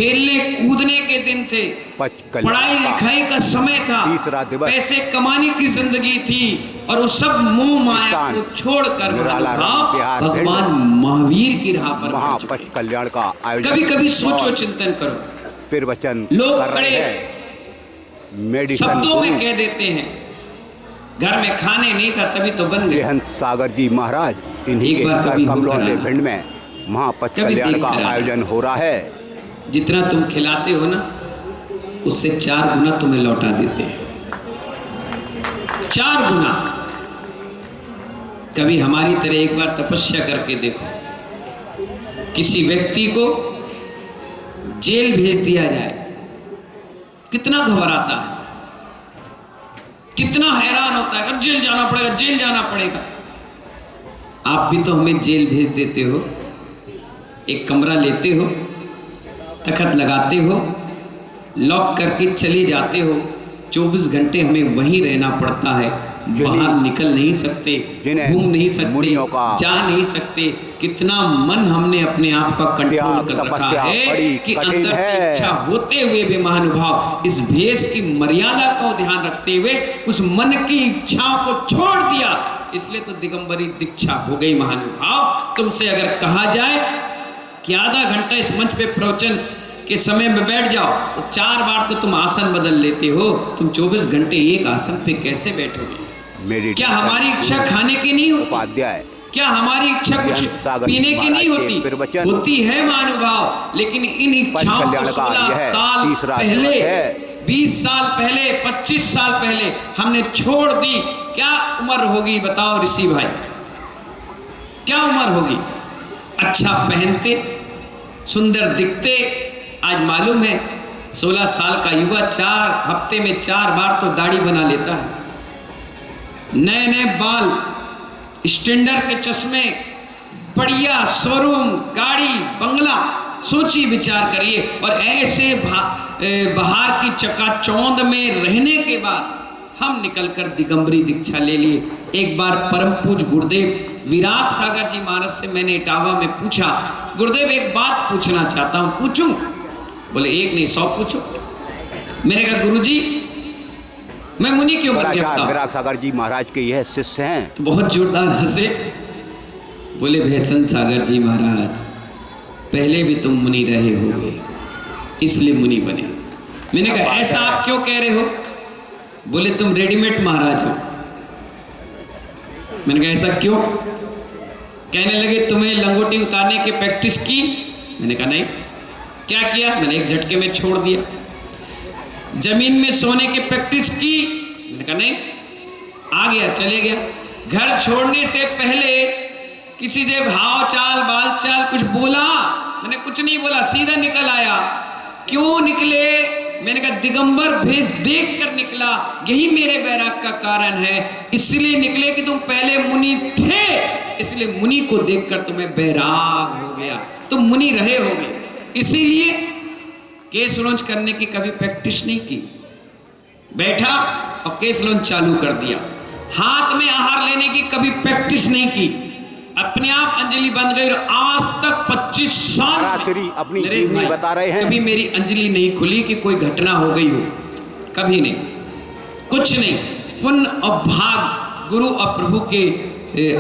खेलने कूदने के दिन थे, पढ़ाई लिखाई का समय था, पैसे कमाने की जिंदगी थी, और वो सब मोह माया को छोड़कर भगवान महावीर की राह पर कल्याण का आयोजन। कभी कभी सोचो, चिंतन करो। प्रवचन लोग कड़े शब्दों में कह देते हैं, घर में खाने नहीं था तभी तो बन गए। हंस सागर जी महाराज इन्हीं के कर कमलों के भिंड में महापच कल्याण का आयोजन हो रहा है। जितना तुम खिलाते हो ना, उससे 4 गुना तुम्हें लौटा देते हैं, 4 गुना। कभी हमारी तरह एक बार तपस्या करके देखो, किसी व्यक्ति को जेल भेज दिया जाए, कितना घबराता है, कितना हैरान होता है, अगर जेल जाना पड़ेगा, जेल जाना पड़ेगा। आप भी तो हमें जेल भेज देते हो, एक कमरा लेते हो, तखत लगाते हो, लॉक करके चले जाते हो, 24 घंटे हमें वहीं रहना पड़ता है, बाहर निकल नहीं सकते, घूम नहीं सकते, जा नहीं सकते। कितना मन हमने अपने आप का कंट्रोल कर रखा है कि अंदर से इच्छा होते हुए भी महानुभाव इस भेष की मर्यादा को ध्यान रखते हुए उस मन की इच्छाओं को छोड़ दिया। इसलिए तो दिगंबरी दीक्षा हो गई महानुभाव। तुमसे अगर कहा जाए कि आधा घंटा इस मंच पे प्रवचन के समय में बैठ जाओ, तो 4 बार तो तुम आसन बदल लेते हो। तुम 24 घंटे एक आसन पे कैसे बैठोगे? क्या हमारी इच्छा खाने की नहीं होती? क्या हमारी इच्छा कुछ पीने की नहीं होती? होती है महानुभाव, लेकिन इन इच्छाओं को 16 साल पहले, 20 साल पहले, 25 साल पहले हमने छोड़ दी। क्या उम्र होगी बताओ ऋषि भाई, क्या उम्र होगी? अच्छा पहनते, सुंदर दिखते। आज मालूम है 16 साल का युवा 4 हफ्ते में 4 बार तो दाढ़ी बना लेता है, नए नए बाल, स्टैंडर्ड के चश्मे, बढ़िया शोरूम, गाड़ी, बंगला। सोचिए, विचार करिए। और ऐसे बाहर की चकाचौंध में रहने के बाद हम निकलकर दिगंबरी दीक्षा ले लिए। एक बार परम पूज्य गुरुदेव विराट सागर जी महाराज से मैंने इटावा में पूछा, गुरुदेव एक बात पूछना चाहता हूँ, पूछूं? बोले एक नहीं 100 पूछो। मैंने कहा गुरुजी मैं मुनि क्यों बन गया? विराट सागर जी महाराज के यह शिष्य हैं। तो बहुत जोरदार हंसे, बोले भैसन सागर जी महाराज पहले भी तुम मुनि रहे होगे, इसलिए मुनि बने। मैंने कहा ऐसा आप क्यों कह रहे हो? बोले तुम रेडीमेड महाराज हो। मैंने कहा ऐसा क्यों? कहने लगे तुम्हें लंगोटी उतारने की प्रैक्टिस की? मैंने कहा नहीं। क्या किया? मैंने एक झटके में छोड़ दिया। जमीन में सोने की प्रैक्टिस की? मैंने कहा नहीं। आ गया, चले गया। घर छोड़ने से पहले किसी से भाव चाल बाल चाल कुछ बोला? मैंने कुछ नहीं बोला, सीधा निकल आया। क्यों निकले? मैंने कहा दिगंबर भेष देख कर निकला, यही मेरे बैराग का कारण है। इसलिए निकले कि तुम पहले मुनि थे, इसलिए मुनि को देखकर तुम्हें बैराग हो गया, तुम मुनि रहे होगे। इसीलिए केस लॉन्च करने की कभी प्रैक्टिस नहीं की, बैठा और केस लॉन्च चालू कर दिया। हाथ में आहार लेने की कभी प्रैक्टिस नहीं की, अपने आप अंजलि बन गई। और आज तक 25 साल अपनी जीवनी बता रहे हैं, कभी मेरी अंजलि नहीं खुली कि कोई घटना हो गई हो, कभी नहीं, कुछ नहीं। पुण्य और भाग गुरु और प्रभु के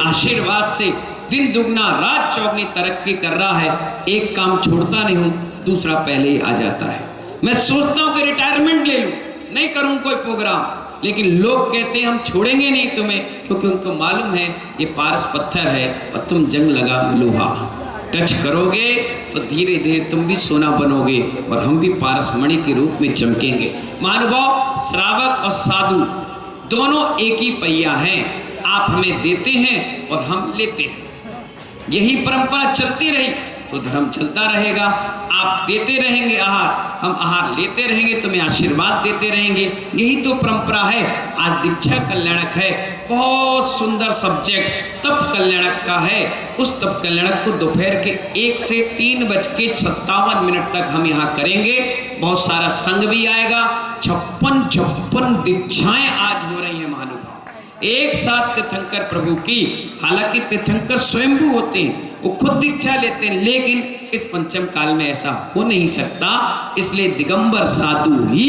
आशीर्वाद से दिन दुगना रात चौगनी तरक्की कर रहा है। एक काम छोड़ता नहीं हूं, दूसरा पहले ही आ जाता है। मैं सोचता हूं कि रिटायरमेंट ले लूं, नहीं करूं कोई प्रोग्राम, लेकिन लोग कहते हैं हम छोड़ेंगे नहीं तुम्हें, क्योंकि उनको मालूम है ये पारस पत्थर है और तुम जंग लगा लोहा, टच करोगे तो धीरे धीरे तुम भी सोना बनोगे और हम भी पारस मणि के रूप में चमकेंगे। महानुभाव, श्रावक और साधु दोनों एक ही पहिया हैं। आप हमें देते हैं और हम लेते हैं, यही परंपरा चलती रही तो धर्म चलता रहेगा। आप देते रहेंगे आहार, हम आहार लेते रहेंगे, तुम्हें आशीर्वाद देते रहेंगे, यही तो परंपरा है। आज दीक्षा कल्याणक है, बहुत सुंदर सब्जेक्ट तप कल्याणक का है। उस तप कल्याणक को दोपहर के 1 से 3:57 तक हम यहाँ करेंगे। बहुत सारा संघ भी आएगा। 56 दीक्षाएं आज हो रही हैं महानुभाव। एक साथ तीर्थंकर प्रभु की, हालांकि तीर्थंकर स्वयंभू होते हैं, वो खुद दीक्षा लेते हैं, लेकिन इस पंचम काल में ऐसा हो नहीं सकता, इसलिए दिगंबर साधु ही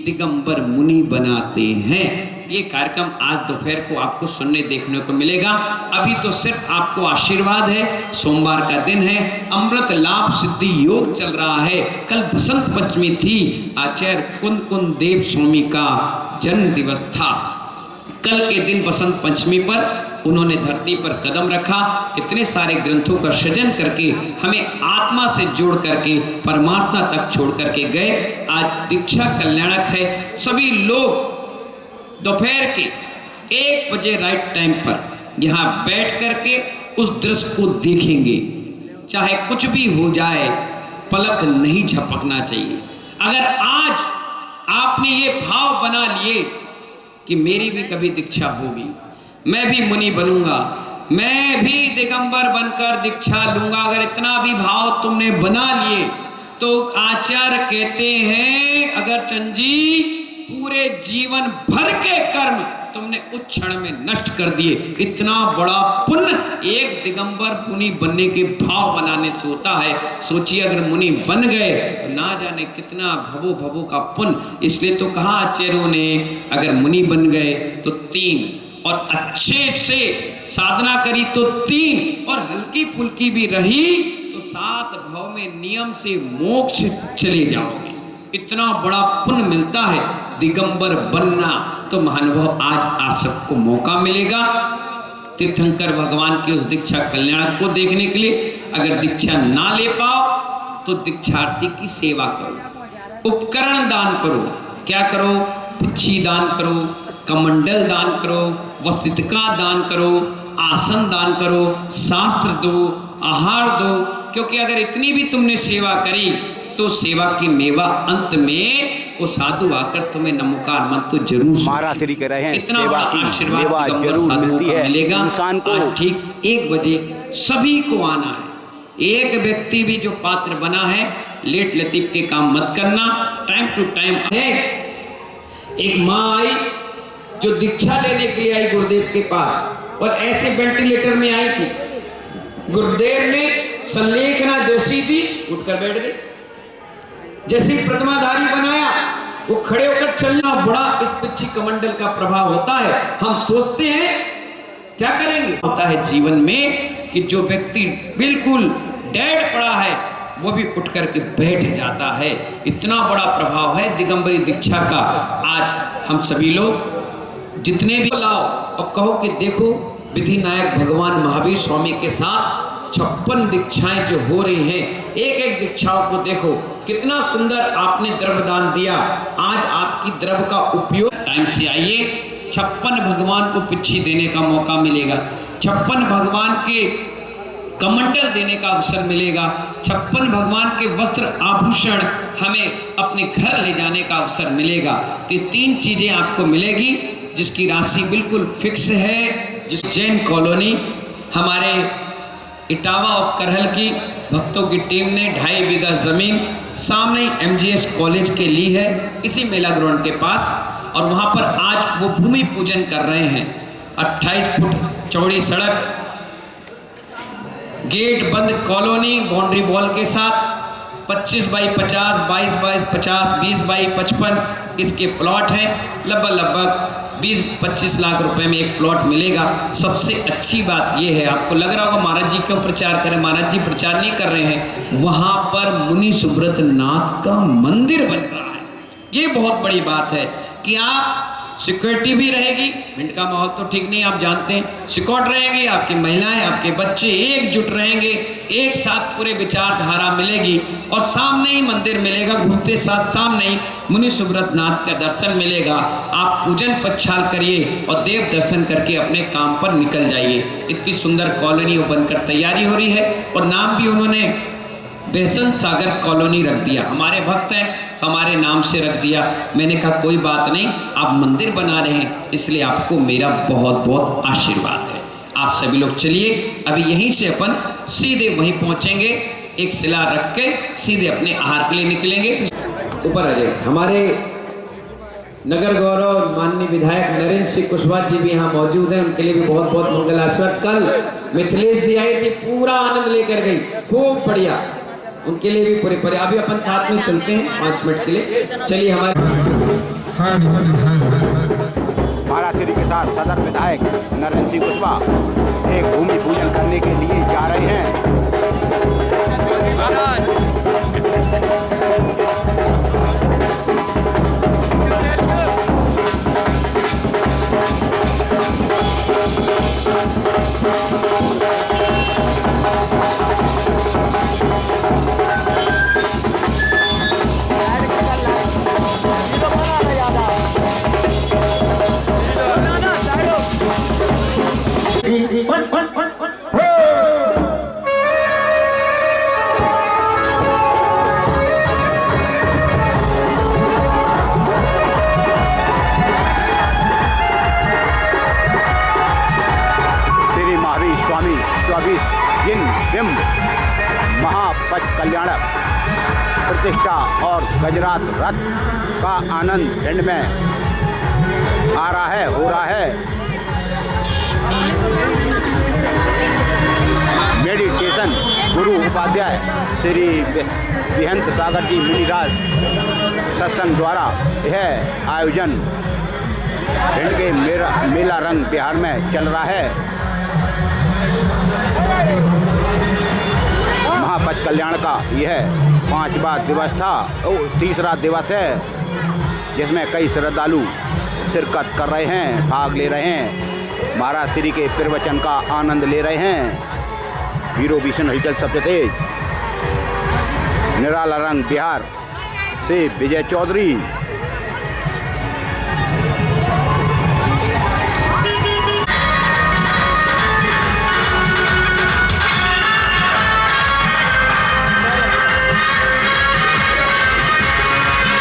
दिगंबर मुनि बनाते हैं। ये कार्यक्रम आज दोपहर को आपको सुनने देखने को मिलेगा। अभी तो सिर्फ आपको आशीर्वाद है, सोमवार का दिन है, अमृत लाभ सिद्धि योग चल रहा है। कल बसंत पंचमी थी, आचार्य कुंद कुंद देव स्वामी का जन्म दिवस था। कल के दिन बसंत पंचमी पर उन्होंने धरती पर कदम रखा, कितने सारे ग्रंथों का सृजन करके हमें आत्मा से जोड़ करके परमात्मा तक छोड़ करके गए। आज दीक्षा कल्याणक है। सभी लोग दोपहर के 1 बजे राइट टाइम पर यहाँ बैठ करके उस दृश्य को देखेंगे। चाहे कुछ भी हो जाए, पलक नहीं झपकना चाहिए। अगर आज आपने ये भाव बना लिए कि मेरी भी कभी दीक्षा होगी, मैं भी मुनि बनूंगा, मैं भी दिगंबर बनकर दीक्षा लूंगा, अगर इतना भी भाव तुमने बना लिए तो आचार्य कहते हैं, अगर चंजी पूरे जीवन भर के कर्म तुमने उस क्षण में नष्ट कर दिए, इतना बड़ा पुण्य एक दिगंबर मुनि बनने के भाव बनाने से होता है। सोचिए अगर मुनि बन गए तो ना जाने कितना भवो भवो का पुण्य। इसलिए तो कहा आचार्यों ने, अगर मुनि बन गए तो 3, और अच्छे से साधना करी तो 3, और हल्की फुल्की भी रही तो 7 भाव में नियम से मोक्ष चले जाओगे। इतना बड़ा पुण्य मिलता है दिगंबर बनना। तो महानुभाव आज आप सबको मौका मिलेगा तीर्थंकर भगवान की उस दीक्षा कल्याण को देखने के लिए। अगर दीक्षा ना ले पाओ तो दीक्षार्थी की सेवा करो, उपकरण दान करो। क्या करो? पिच्छी दान करो, कमंडल दान करो, वस्त्रिका दान करो, आसन दान करो, शास्त्र दो, आहार दो। क्योंकि अगर इतनी भी तुमने सेवा करी तो सेवा की मेवा अंत में वो साधु आकर तुम्हें नमोकार मंत्र तो जरूर महाराज कह रहे हैं, इतना बड़ा आशीर्वाद जरूर मिलेगा। आज ठीक 1 बजे सभी को आना है। एक व्यक्ति भी जो पात्र बना है, लेट लतीफ के काम मत करना, टाइम टू टाइम है। एक माँ आई जो दीक्षा लेने के लिए आई गुरुदेव के पास, और ऐसे वेंटिलेटर में आई थी। गुरुदेव ने संलेखना जैसी थी, उठकर बैठ गई। जैसी प्रतिमाधारी बनाया, वो खड़े होकर चलना, बड़ा इस पिच्छी कमंडल का प्रभाव होता है। हम सोचते हैं क्या करेंगे, होता है जीवन में कि जो व्यक्ति बिल्कुल डेड पड़ा है वो भी उठ करके बैठ जाता है। इतना बड़ा प्रभाव है दिगंबरी दीक्षा का। आज हम सभी लोग जितने भी लाओ और कहो कि देखो विधि नायक भगवान महावीर स्वामी के साथ 56 दीक्षाएं जो हो रही हैं, एक एक दीक्षाओं को देखो कितना सुंदर आपने द्रव्यदान दिया। आज आपकी द्रव्य का उपयोग टाइम से आइए, 56 भगवान को पिच्छी देने का मौका मिलेगा, 56 भगवान के कमंडल देने का अवसर मिलेगा, 56 भगवान के वस्त्र आभूषण हमें अपने घर ले जाने का अवसर मिलेगा। तो 3 चीजें आपको मिलेगी जिसकी राशि बिल्कुल फिक्स है। जिस जैन कॉलोनी हमारे इटावा और करहल की भक्तों की टीम ने 2.5 बीघा जमीन सामने MGS कॉलेज के ली है, इसी मेला ग्राउंड के पास, और वहां पर आज वो भूमि पूजन कर रहे हैं। 28 फुट चौड़ी सड़क, गेट बंद कॉलोनी, बाउंड्री वॉल के साथ 25 बाई 50, 22 बाई 50, 20 बाई 55 इसके प्लॉट हैं। लगभग 20-25 लाख रुपए में एक प्लॉट मिलेगा। सबसे अच्छी बात यह है, आपको लग रहा होगा महाराज जी क्यों प्रचार करें, महाराज जी प्रचार नहीं कर रहे हैं, वहां पर मुनि सुब्रत नाथ का मंदिर बन रहा है। ये बहुत बड़ी बात है कि आप सिक्योरिटी भी रहेगी, मिनट का माहौल तो ठीक नहीं, आप जानते हैं, सिक्योर रहेंगे, आपकी महिलाएं आपके बच्चे एकजुट रहेंगे, एक साथ पूरे विचारधारा मिलेगी, और सामने ही मंदिर मिलेगा, घुसते साथ सामने ही मुनि सुब्रत नाथ का दर्शन मिलेगा। आप पूजन पच्छाल करिए और देव दर्शन करके अपने काम पर निकल जाइए। इतनी सुंदर कॉलोनी बनकर तैयारी हो रही है, और नाम भी उन्होंने बेसन सागर कॉलोनी रख दिया। हमारे भक्त हैं, हमारे नाम से रख दिया। मैंने कहा कोई बात नहीं, आप मंदिर बना रहे हैं, इसलिए आपको मेरा बहुत बहुत आशीर्वाद है। आप सभी लोग चलिए, अभी यहीं से अपन सीधे वहीं पहुंचेंगे, एक शिला रख के सीधे अपने आहार के लिए निकलेंगे। ऊपर आ जाए, हमारे नगर गौरव माननीय विधायक नरेंद्र सिंह कुशवाहा जी भी यहाँ मौजूद हैं, उनके लिए भी बहुत बहुत मंगलास्पद। कल मिथिलेश जी आई थी, पूरा आनंद लेकर गई, खूब बढ़िया, उनके लिए भी पूरे अभी अपन साथ में चलते हैं 5 मिनट के लिए। चलिए हमारे मारासिरी के साथ सदर विधायक नरेंद्र सिंह कुशवाहा एक भूमि पूजन करने के लिए जा रहे हैं। महापच कल्याणक प्रतिष्ठा और गजरात रथ का आनंद भिंड में आ रहा है, हो रहा है। मेडिटेशन गुरु उपाध्याय श्री विहंत सागर जी मुनिराज सत्संग द्वारा यह आयोजन भिंड के मेला रंग बिहार में चल रहा है। महापच कल्याण का यह 5वां दिवस था, तीसरा दिवस है, जिसमें कई श्रद्धालु शिरकत कर रहे हैं, भाग ले रहे हैं, मारासिरी के प्रवचन का आनंद ले रहे हैं। ब्यूरो विजन हलचल सबसे तेज, निराला रंग बिहार से विजय चौधरी।